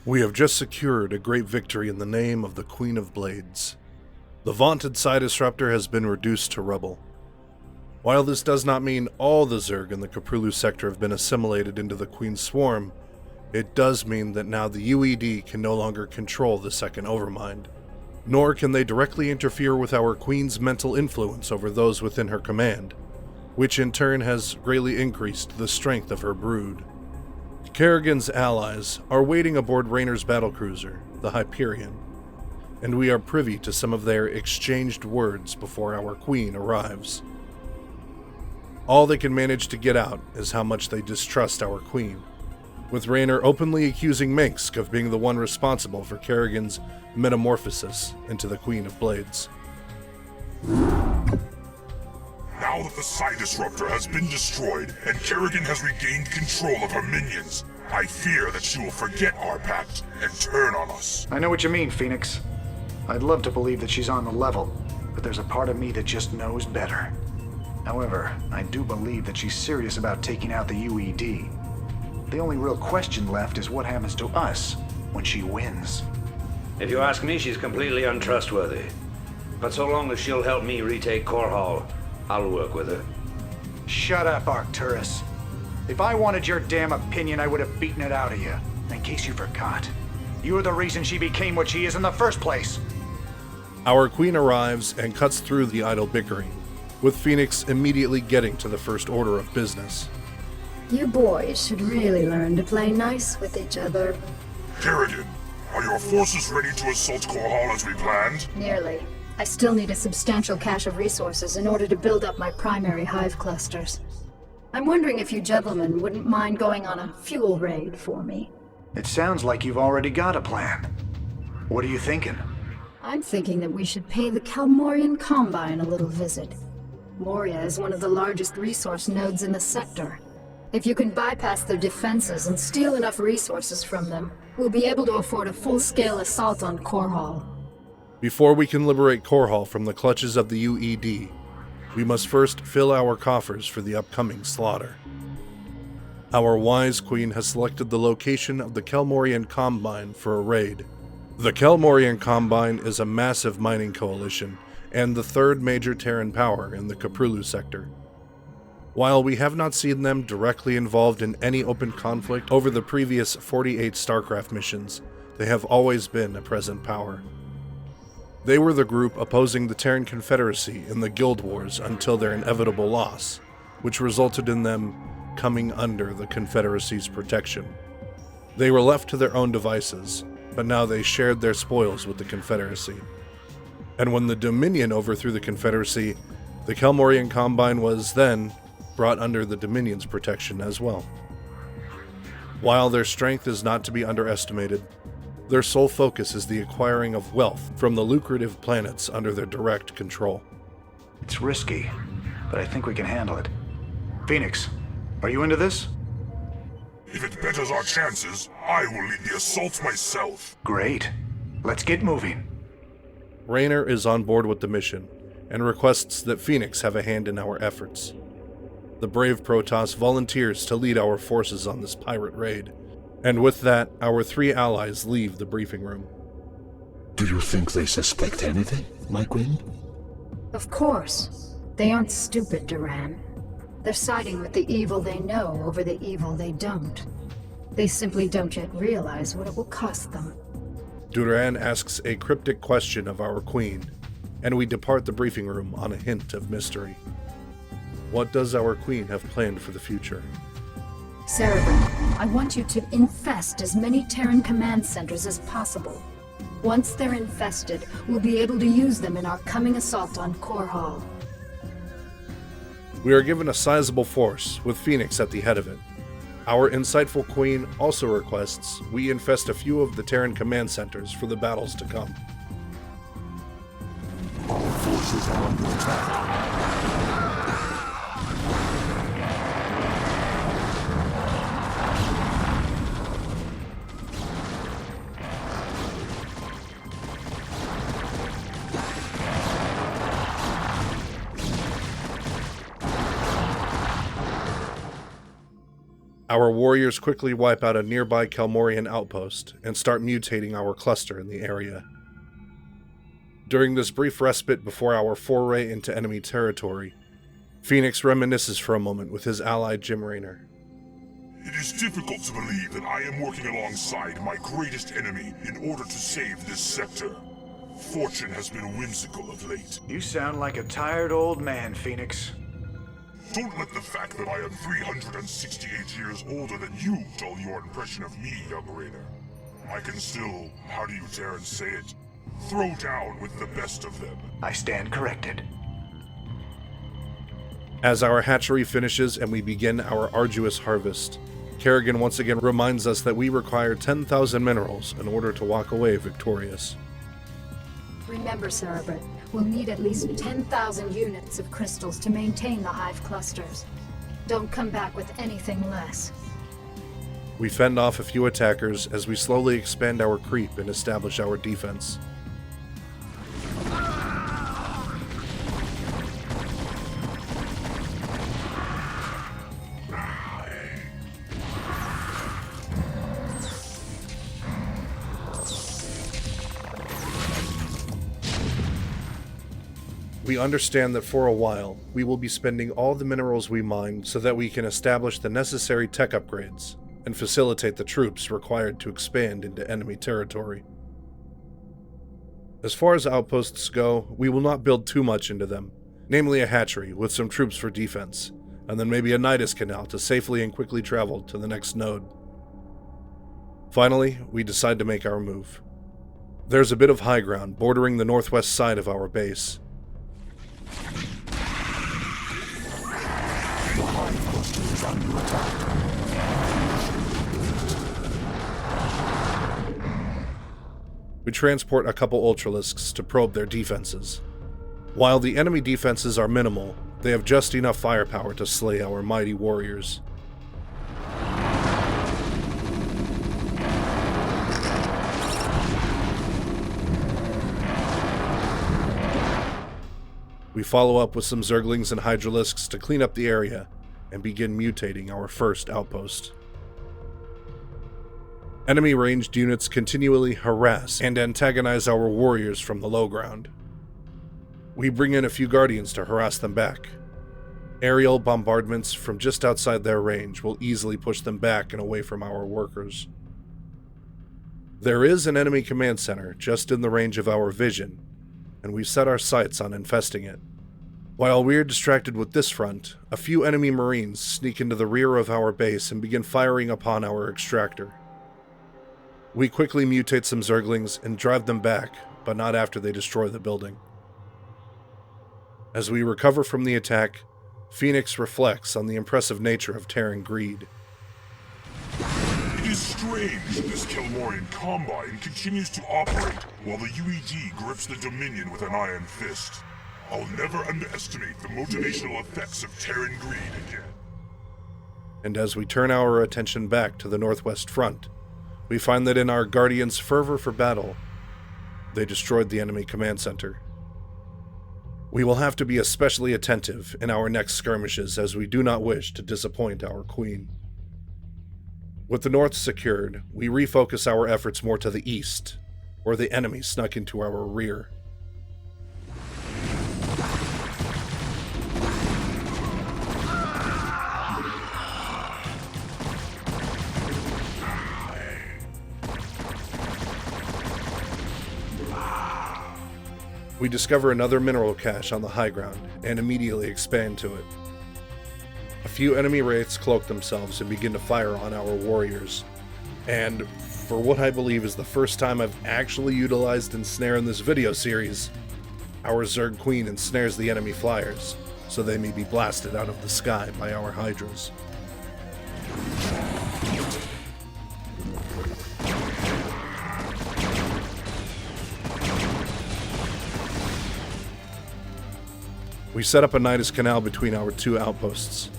We have just secured a great victory in the name of the Queen of Blades. The vaunted Psi Disruptor has been reduced to rubble. While this does not mean all the Zerg in the Caprulu sector have been assimilated into the Queen's swarm, it does mean that now the UED can no longer control the Second Overmind, nor can they directly interfere with our Queen's mental influence over those within her command, which in turn has greatly increased the strength of her brood. Kerrigan's allies are waiting aboard Raynor's battlecruiser, the Hyperion, and we are privy to some of their exchanged words before our Queen arrives. All they can manage to get out is how much they distrust our Queen, with Raynor openly accusing Minsk of being the one responsible for Kerrigan's metamorphosis into the Queen of Blades. Now that the Psi Disruptor has been destroyed and Kerrigan has regained control of her minions, I fear that she will forget our pact and turn on us. I know what you mean, Phoenix. I'd love to believe that she's on the level, but there's a part of me that just knows better. However, I do believe that she's serious about taking out the UED. The only real question left is what happens to us when she wins. If you ask me, she's completely untrustworthy. But so long as she'll help me retake Core Hall, I'll work with her. Shut up, Arcturus. If I wanted your damn opinion, I would have beaten it out of you. In case you forgot, you're the reason she became what she is in the first place. Our Queen arrives and cuts through the idle bickering, with Phoenix immediately getting to the first order of business. You boys should really learn to play nice with each other. Kerrigan, are your forces ready to assault Core Hall as we planned? Nearly. I still need a substantial cache of resources in order to build up my primary hive clusters. I'm wondering if you gentlemen wouldn't mind going on a fuel raid for me. It sounds like you've already got a plan. What are you thinking? I'm thinking that we should pay the Kel-Morian Combine a little visit. Moria is one of the largest resource nodes in the sector. If you can bypass their defenses and steal enough resources from them, we'll be able to afford a full-scale assault on Core Hall. Before we can liberate Core Hall from the clutches of the UED, we must first fill our coffers for the upcoming slaughter. Our wise Queen has selected the location of the Kel-Morian Combine for a raid. The Kel-Morian Combine is a massive mining coalition and the third major Terran power in the Caprulu sector. While we have not seen them directly involved in any open conflict over the previous 48 Starcraft missions, they have always been a present power. They were the group opposing the Terran Confederacy in the Guild Wars until their inevitable loss, which resulted in them coming under the Confederacy's protection. They were left to their own devices, but now they shared their spoils with the Confederacy. And when the Dominion overthrew the Confederacy, the Kel-Morian Combine was then brought under the Dominion's protection as well. While their strength is not to be underestimated, their sole focus is the acquiring of wealth from the lucrative planets under their direct control. It's risky, but I think we can handle it. Phoenix, are you into this? If it betters our chances, I will lead the assault myself. Great. Let's get moving. Raynor is on board with the mission, and requests that Phoenix have a hand in our efforts. The brave Protoss volunteers to lead our forces on this pirate raid, and with that, our three allies leave the briefing room. Do you think they suspect anything, my queen? Of course. They aren't stupid, Duran. They're siding with the evil they know over the evil they don't. They simply don't yet realize what it will cost them. Duran asks a cryptic question of our queen, and we depart the briefing room on a hint of mystery. What does our queen have planned for the future? Cerebrin, I want you to infest as many Terran command centers as possible. Once they're infested, we'll be able to use them in our coming assault on Core Hall. We are given a sizable force, with Phoenix at the head of it. Our insightful queen also requests we infest a few of the Terran command centers for the battles to come. Our forces are under attack. Our warriors quickly wipe out a nearby Kel-Morian outpost and start mutating our cluster in the area. During this brief respite before our foray into enemy territory, Phoenix reminisces for a moment with his ally Jim Raynor. It is difficult to believe that I am working alongside my greatest enemy in order to save this sector. Fortune has been whimsical of late. You sound like a tired old man, Phoenix. Don't let the fact that I am 368 years older than you dull your impression of me, young Raynor. I can still, how do you dare and say it, throw down with the best of them. I stand corrected. As our hatchery finishes and we begin our arduous harvest, Kerrigan once again reminds us that we require 10,000 minerals in order to walk away victorious. Remember, Cerebrit, we'll need at least 10,000 units of crystals to maintain the hive clusters. Don't come back with anything less. We fend off a few attackers as we slowly expand our creep and establish our defense. We understand that for a while, we will be spending all the minerals we mine so that we can establish the necessary tech upgrades and facilitate the troops required to expand into enemy territory. As far as outposts go, we will not build too much into them, namely a hatchery with some troops for defense, and then maybe a Nidus canal to safely and quickly travel to the next node. Finally, we decide to make our move. There's a bit of high ground bordering the northwest side of our base. We transport a couple Ultralisks to probe their defenses. While the enemy defenses are minimal, they have just enough firepower to slay our mighty warriors. We follow up with some Zerglings and Hydralisks to clean up the area and begin mutating our first outpost. Enemy ranged units continually harass and antagonize our warriors from the low ground. We bring in a few Guardians to harass them back. Aerial bombardments from just outside their range will easily push them back and away from our workers. There is an enemy command center just in the range of our vision, and we set our sights on infesting it. While we're distracted with this front, a few enemy Marines sneak into the rear of our base and begin firing upon our extractor. We quickly mutate some Zerglings and drive them back, but not after they destroy the building. As we recover from the attack, Phoenix reflects on the impressive nature of Terran greed. It is strange that this Kel-Morian Combine continues to operate while the UED grips the Dominion with an iron fist. I'll never underestimate the motivational effects of Terran greed again. And as we turn our attention back to the northwest front, we find that in our Guardians' fervor for battle, they destroyed the enemy command center. We will have to be especially attentive in our next skirmishes as we do not wish to disappoint our queen. With the north secured, we refocus our efforts more to the east, where the enemy snuck into our rear. We discover another mineral cache on the high ground and immediately expand to it. A few enemy wraiths cloak themselves and begin to fire on our warriors. And for what I believe is the first time I've actually utilized ensnare in this video series, our Zerg Queen ensnares the enemy flyers, so they may be blasted out of the sky by our Hydras. We set up a Nidus canal between our two outposts.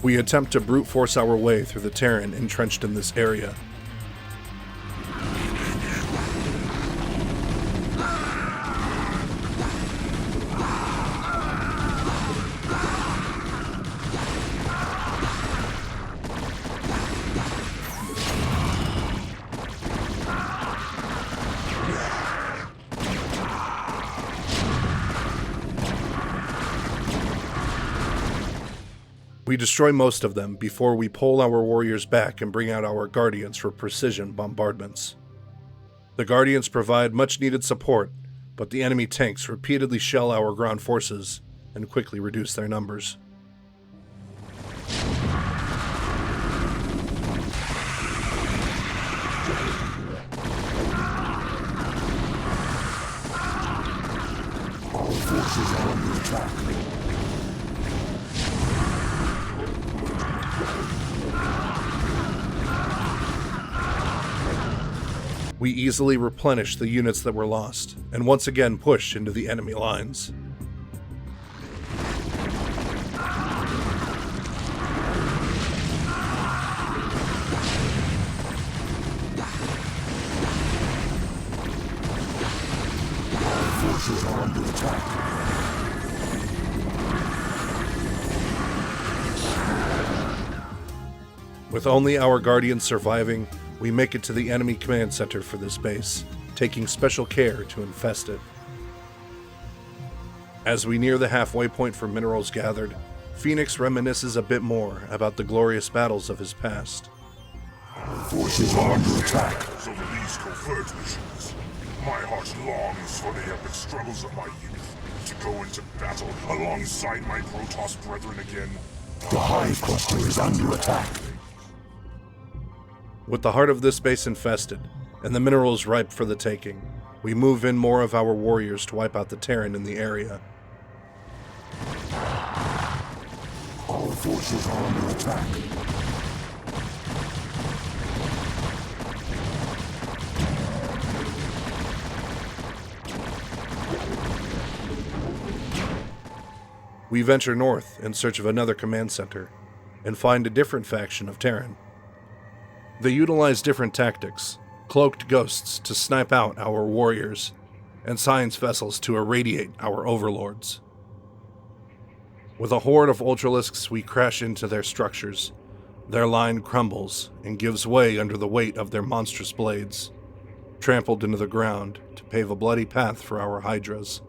We attempt to brute force our way through the terran entrenched in this area. We destroy most of them before we pull our warriors back and bring out our Guardians for precision bombardments. The Guardians provide much-needed support, but the enemy tanks repeatedly shell our ground forces and quickly reduce their numbers. All forces are under attack. We easily replenish the units that were lost, and once again push into the enemy lines. Forces are under attack. With only our Guardians surviving, we make it to the enemy command center for this base, taking special care to infest it. As we near the halfway point for minerals gathered, Phoenix reminisces a bit more about the glorious battles of his past. Forces are under attack. So for these covert missions, my heart longs for the epic struggles of my youth, to go into battle alongside my protoss brethren again. The Hive Cluster is under attack. With the heart of this base infested, and the minerals ripe for the taking, we move in more of our warriors to wipe out the Terran in the area. All forces are under attack. We venture north in search of another command center, and find a different faction of Terran. They utilize different tactics, cloaked ghosts to snipe out our warriors, and science vessels to irradiate our overlords. With a horde of Ultralisks, we crash into their structures. Their line crumbles and gives way under the weight of their monstrous blades, trampled into the ground to pave a bloody path for our Hydras.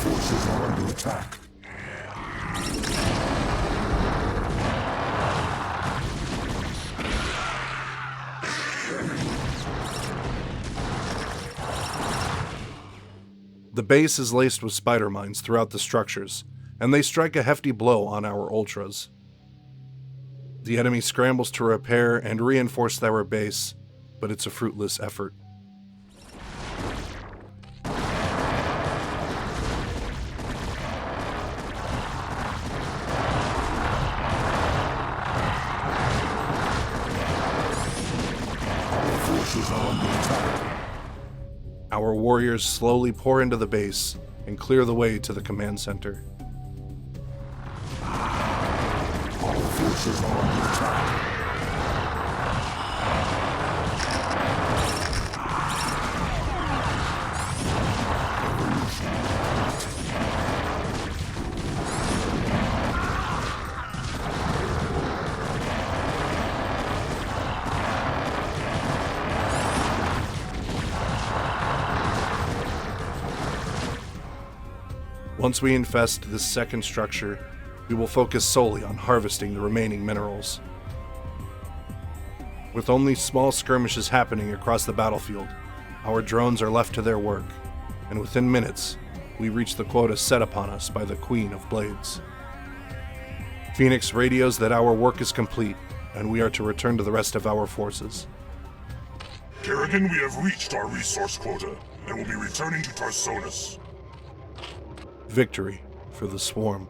Forces are under attack. The base is laced with spider mines throughout the structures, and they strike a hefty blow on our Ultras. The enemy scrambles to repair and reinforce our base, but it's a fruitless effort. Forces are under attack. Our warriors slowly pour into the base and clear the way to the command center. All forces are under attack. Once we infest this second structure, we will focus solely on harvesting the remaining minerals. With only small skirmishes happening across the battlefield, our drones are left to their work, and within minutes, we reach the quota set upon us by the Queen of Blades. Phoenix radios that our work is complete, and we are to return to the rest of our forces. Kerrigan, we have reached our resource quota, and will be returning to Tarsonis. Victory for the Swarm.